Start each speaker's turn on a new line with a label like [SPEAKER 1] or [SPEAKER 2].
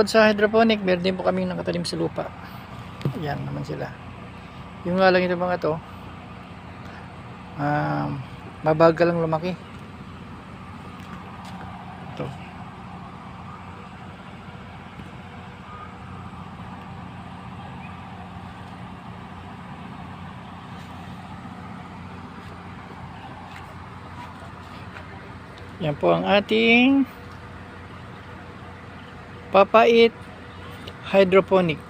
[SPEAKER 1] bukod sa hydroponic, meron din po kaming nakatanim sa lupa. Ayan naman sila. Yung nga lang ito mga to, mabagal lang lumaki. Ito. Yan po ang ating papait hydroponic.